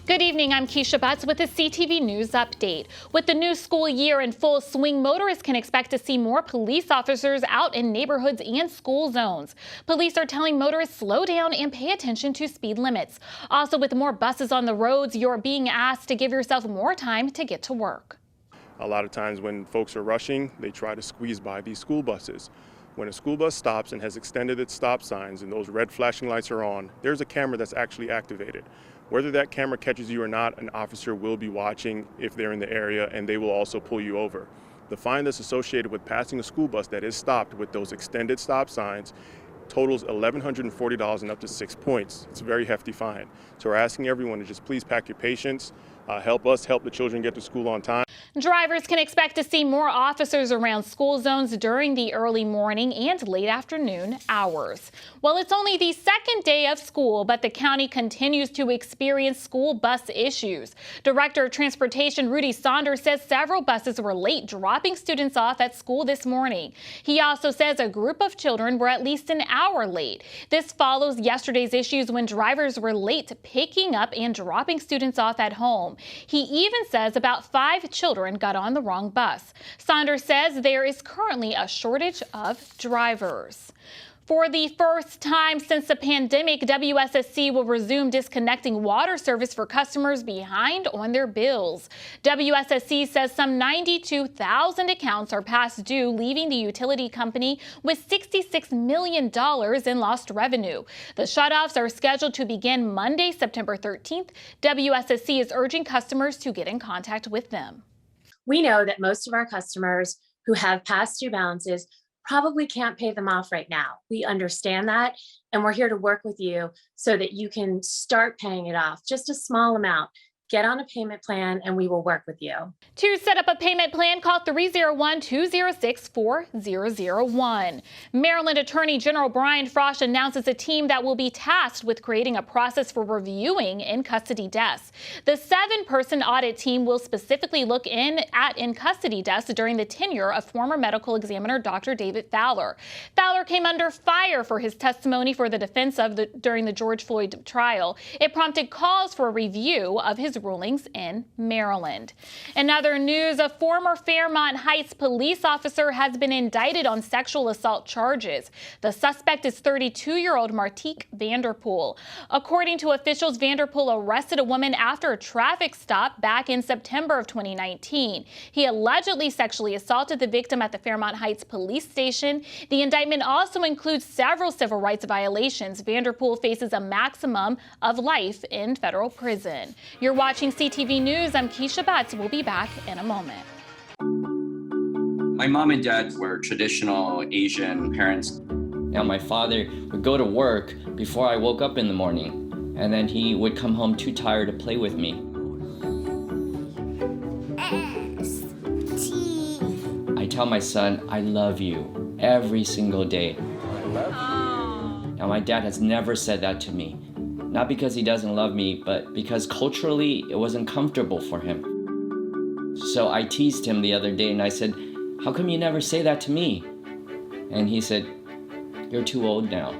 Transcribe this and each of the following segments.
Good evening, I'm Keisha Butts with the CTV News Update. With the new school year in full swing, motorists can expect to see more police officers out in neighborhoods and school zones. Police are telling motorists slow down and pay attention to speed limits. Also, with more buses on the roads, you're being asked to give yourself more time to get to work. A lot of times when folks are rushing, they try to squeeze by these school buses. When a school bus stops and has extended its stop signs and those red flashing lights are on, there's a camera that's actually activated. Whether that camera catches you or not, an officer will be watching if they're in the area, and they will also pull you over. The fine that's associated with passing a school bus that is stopped with those extended stop signs totals $1,140 and up to 6 points. It's a very hefty fine. So we're asking everyone to just please pack your patience, help us help the children get to school on time. Drivers can expect to see more officers around school zones during the early morning and late afternoon hours. Well, it's only the second day of school, but the county continues to experience school bus issues. Director of Transportation Rudy Saunders says several buses were late dropping students off at school this morning. He also says a group of children were at least an hour late. This follows yesterday's issues when drivers were late picking up and dropping students off at home. He even says about 5 children got on the wrong bus. Saunders says there is currently a shortage of drivers. For the first time since the pandemic, WSSC will resume disconnecting water service for customers behind on their bills. WSSC says some 92,000 accounts are past due, leaving the utility company with $66 million in lost revenue. The shutoffs are scheduled to begin Monday, September 13th. WSSC is urging customers to get in contact with them. We know that most of our customers who have past due balances probably can't pay them off right now. We understand that, and we're here to work with you so that you can start paying it off, just a small amount. Get on a payment plan and we will work with you. To set up a payment plan, call 301-206-4001. Maryland Attorney General Brian Frosh announces a team that will be tasked with creating a process for reviewing in-custody deaths. The 7-person audit team will specifically look at in-custody deaths during the tenure of former medical examiner Dr. David Fowler. Fowler came under fire for his testimony for the defense during the George Floyd trial. It prompted calls for a review of his rulings in Maryland. In other news, a former Fairmont Heights police officer has been indicted on sexual assault charges. The suspect is 32-year-old Martique Vanderpool. According to officials, Vanderpool arrested a woman after a traffic stop back in September of 2019. He allegedly sexually assaulted the victim at the Fairmont Heights police station. The indictment also includes several civil rights violations. Vanderpool faces a maximum of life in federal prison. You're watching CTV News. I'm Keisha Butts. We'll be back in a moment. My mom and dad were traditional Asian parents. Now my father would go to work before I woke up in the morning, and then he would come home too tired to play with me. I tell my son, I love you every single day. I love you. Now my dad has never said that to me. Not because he doesn't love me, but because culturally it wasn't comfortable for him. So I teased him the other day and I said, how come you never say that to me? And he said, you're too old now.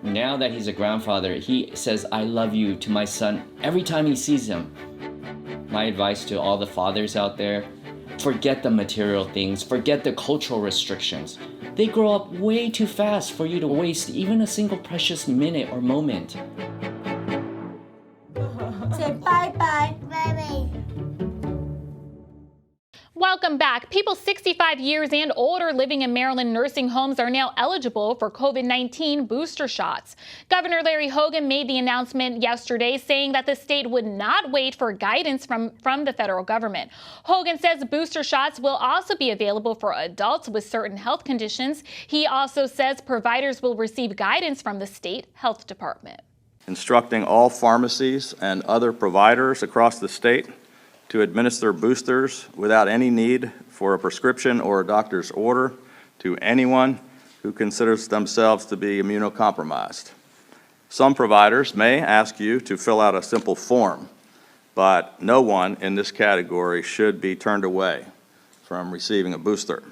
Now that he's a grandfather, he says, I love you to my son every time he sees him. My advice to all the fathers out there, forget the material things, forget the cultural restrictions. They grow up way too fast for you to waste even a single precious minute or moment. Say bye-bye. Bye-bye. Welcome back. People 65 years and older living in Maryland nursing homes are now eligible for COVID-19 booster shots. Governor Larry Hogan made the announcement yesterday saying that the state would not wait for guidance from the federal government. Hogan says booster shots will also be available for adults with certain health conditions. He also says providers will receive guidance from the state health department. Instructing all pharmacies and other providers across the state to administer boosters without any need for a prescription or a doctor's order to anyone who considers themselves to be immunocompromised. Some providers may ask you to fill out a simple form, but no one in this category should be turned away from receiving a booster.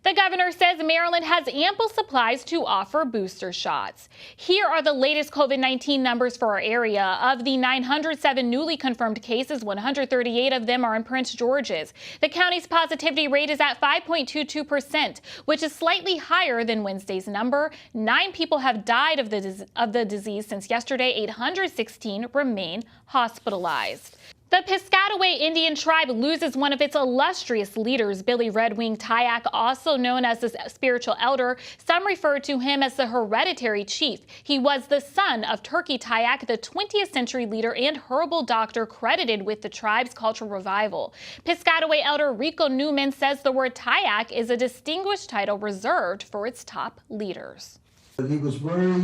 The governor says Maryland has ample supplies to offer booster shots. Here are the latest COVID-19 numbers for our area. Of the 907 newly confirmed cases, 138 of them are in Prince George's. The county's positivity rate is at 5.22%, which is slightly higher than Wednesday's number. 9 people have died of the disease since yesterday. 816 remain hospitalized. The Piscataway Indian tribe loses one of its illustrious leaders, Billy Red Wing Tyak, also known as the spiritual elder. Some refer to him as the hereditary chief. He was the son of Turkey Tyak, the 20th century leader and herbal doctor credited with the tribe's cultural revival. Piscataway elder Rico Newman says the word Tyak is a distinguished title reserved for its top leaders. He was very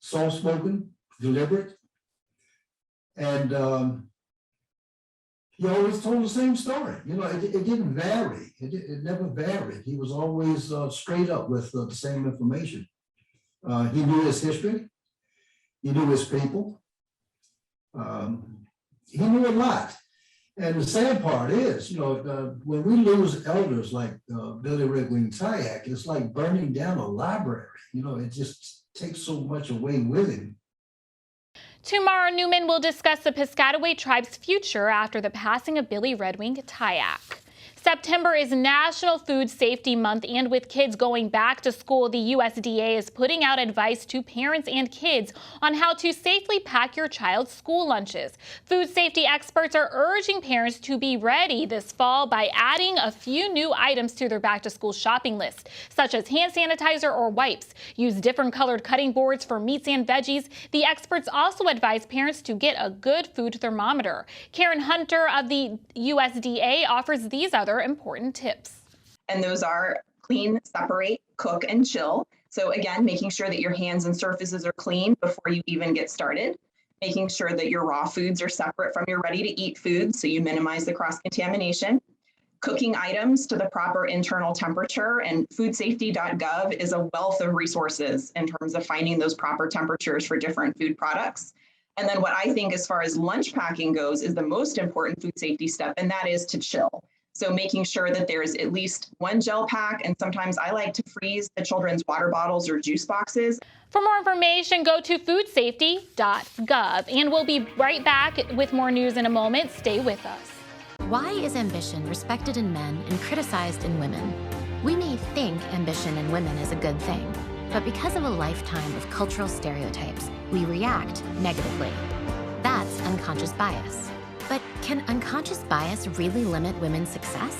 soft-spoken, deliberate, and he always told the same story. You know, it didn't vary. It never varied. He was always straight up with the same information. He knew his history. He knew his people. He knew a lot. And the sad part is, you know, when we lose elders like Billy Red Wing Tyak, it's like burning down a library. You know, it just takes so much away with him. Tomorrow, Newman will discuss the Piscataway tribe's future after the passing of Billy Red Wing Tyak. September is National Food Safety Month, and with kids going back to school, the USDA is putting out advice to parents and kids on how to safely pack your child's school lunches. Food safety experts are urging parents to be ready this fall by adding a few new items to their back-to-school shopping list, such as hand sanitizer or wipes. Use different colored cutting boards for meats and veggies. The experts also advise parents to get a good food thermometer. Karen Hunter of the USDA offers these other important tips. And those are clean, separate, cook, and chill. So again, making sure that your hands and surfaces are clean before you even get started. Making sure that your raw foods are separate from your ready-to-eat foods so you minimize the cross-contamination. Cooking items to the proper internal temperature, and foodsafety.gov is a wealth of resources in terms of finding those proper temperatures for different food products. And then what I think as far as lunch packing goes is the most important food safety step, and that is to chill. So making sure that there's at least one gel pack, and sometimes I like to freeze the children's water bottles or juice boxes. For more information, go to foodsafety.gov, and we'll be right back with more news in a moment. Stay with us. Why is ambition respected in men and criticized in women? We may think ambition in women is a good thing, but because of a lifetime of cultural stereotypes, we react negatively. That's unconscious bias. But can unconscious bias really limit women's success?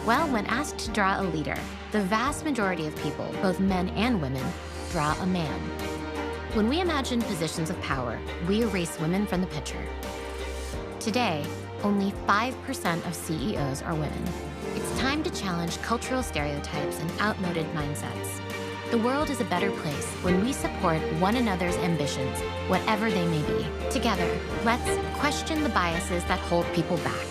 Well, when asked to draw a leader, the vast majority of people, both men and women, draw a man. When we imagine positions of power, we erase women from the picture. Today, only 5% of CEOs are women. It's time to challenge cultural stereotypes and outmoded mindsets. The world is a better place when we support one another's ambitions, whatever they may be. Together, let's question the biases that hold people back.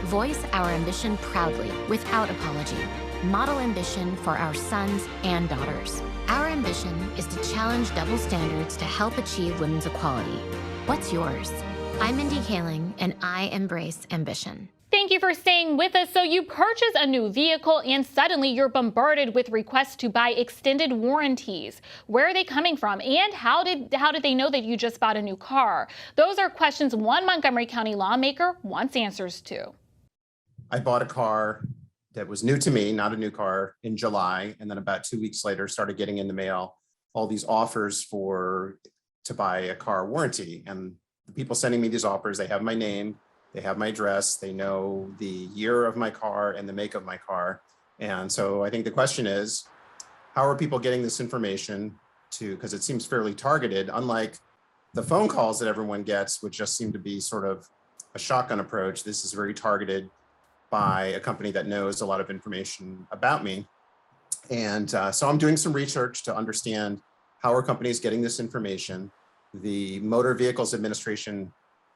Voice our ambition proudly, without apology. Model ambition for our sons and daughters. Our ambition is to challenge double standards to help achieve women's equality. What's yours? I'm Mindy Kaling, and I embrace ambition. Thank you for staying with us. So you purchase a new vehicle and suddenly you're bombarded with requests to buy extended warranties. Where are they coming from? And how did they know that you just bought a new car? Those are questions one Montgomery County lawmaker wants answers to. I bought a car that was new to me, not a new car, in July. And then about 2 weeks later, started getting in the mail all these offers to buy a car warranty. And the people sending me these offers, they have my name, they have my address, they know the year of my car and the make of my car. And so I think the question is, how are people getting this information because it seems fairly targeted, unlike the phone calls that everyone gets, which just seem to be sort of a shotgun approach. This is very targeted by a company that knows a lot of information about me. And so I'm doing some research to understand how are companies getting this information. The Motor Vehicles Administration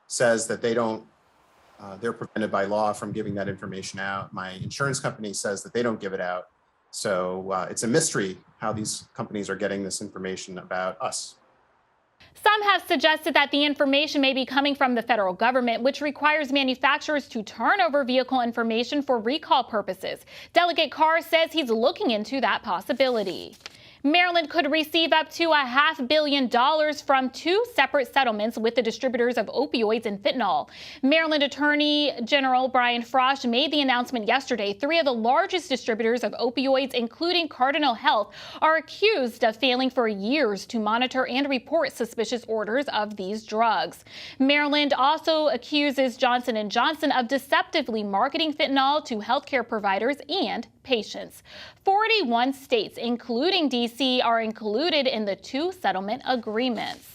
says that they're prevented by law from giving that information out. My insurance company says that they don't give it out. So it's a mystery how these companies are getting this information about us. Some have suggested that the information may be coming from the federal government, which requires manufacturers to turn over vehicle information for recall purposes. Delegate Carr says he's looking into that possibility. Maryland could receive up to $500 million from 2 separate settlements with the distributors of opioids and fentanyl. Maryland Attorney General Brian Frosch made the announcement yesterday. 3 of the largest distributors of opioids, including Cardinal Health, are accused of failing for years to monitor and report suspicious orders of these drugs. Maryland also accuses Johnson & Johnson of deceptively marketing fentanyl to healthcare providers and patients. 41 states, including D.C., are included in the 2 settlement agreements.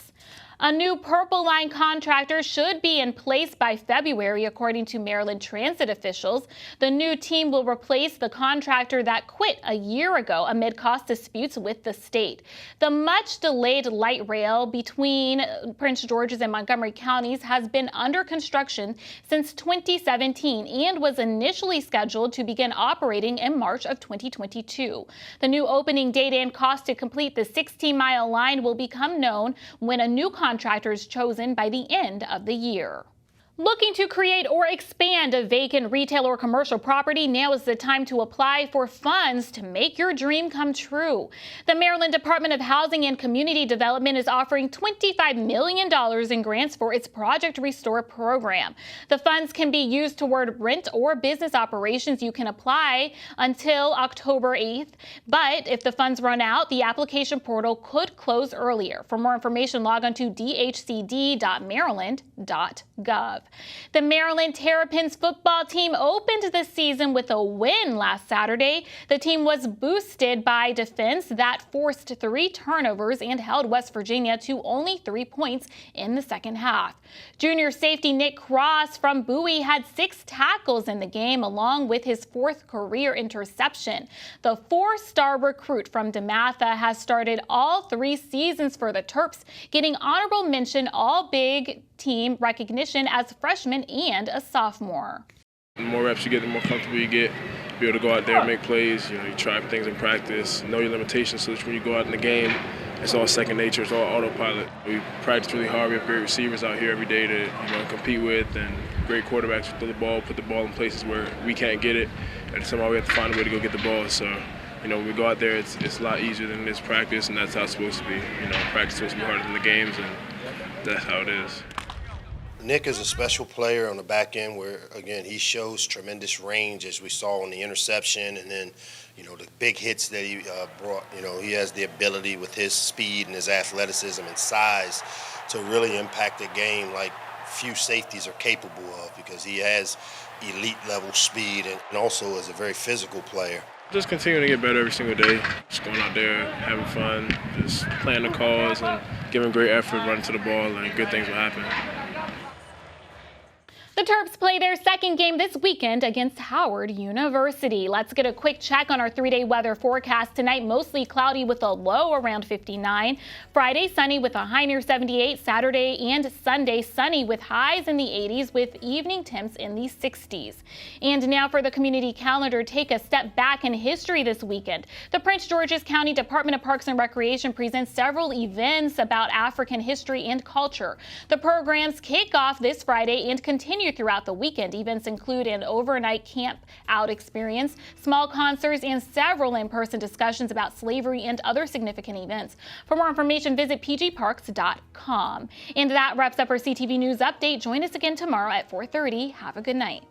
A new Purple Line contractor should be in place by February, according to Maryland Transit officials. The new team will replace the contractor that quit a year ago amid cost disputes with the state. The much-delayed light rail between Prince George's and Montgomery counties has been under construction since 2017 and was initially scheduled to begin operating in March of 2022. The new opening date and cost to complete the 16-mile line will become known when a new contractor is chosen by the end of the year. Looking to create or expand a vacant retail or commercial property? Now is the time to apply for funds to make your dream come true. The Maryland Department of Housing and Community Development is offering $25 million in grants for its Project Restore program. The funds can be used toward rent or business operations. You can apply until October 8th, but if the funds run out, the application portal could close earlier. For more information, log on to dhcd.maryland.gov. The Maryland Terrapins football team opened the season with a win last Saturday. The team was boosted by defense that forced 3 turnovers and held West Virginia to only 3 points in the second half. Junior safety Nick Cross from Bowie had 6 tackles in the game, along with his 4th career interception. The 4-star recruit from DeMatha has started all 3 seasons for the Terps, getting honorable mention All-Big Team recognition as a freshman and a sophomore. The more reps you get, the more comfortable you get. Be able to go out there and make plays. You try things in practice, know your limitations, so that when you go out in the game, it's all second nature, it's all autopilot. We practice really hard. We have great receivers out here every day to compete with, and great quarterbacks who throw the ball, put the ball in places where we can't get it, and somehow we have to find a way to go get the ball. So, when we go out there, it's a lot easier than this practice, and that's how it's supposed to be. Practice is supposed to be harder than the games, and that's how it is. Nick is a special player on the back end where, again, he shows tremendous range, as we saw on the interception, and then, the big hits that he brought. He has the ability with his speed and his athleticism and size to really impact the game like few safeties are capable of, because he has elite level speed and also is a very physical player. Just continuing to get better every single day. Just going out there, having fun, just playing the calls and giving great effort, running to the ball, and good things will happen. The Terps play their second game this weekend against Howard University. Let's get a quick check on our 3-day weather forecast. Tonight, mostly cloudy with a low around 59. Friday, sunny with a high near 78. Saturday and Sunday, sunny with highs in the 80s with evening temps in the 60s. And now for the community calendar, take a step back in history this weekend. The Prince George's County Department of Parks and Recreation presents several events about African history and culture. The programs kick off this Friday and continue throughout the weekend. Events include an overnight camp out experience, small concerts, and several in-person discussions about slavery and other significant events. For more information, visit pgparks.com. And that wraps up our CTV News Update. Join us again tomorrow at 4:30. Have a good night.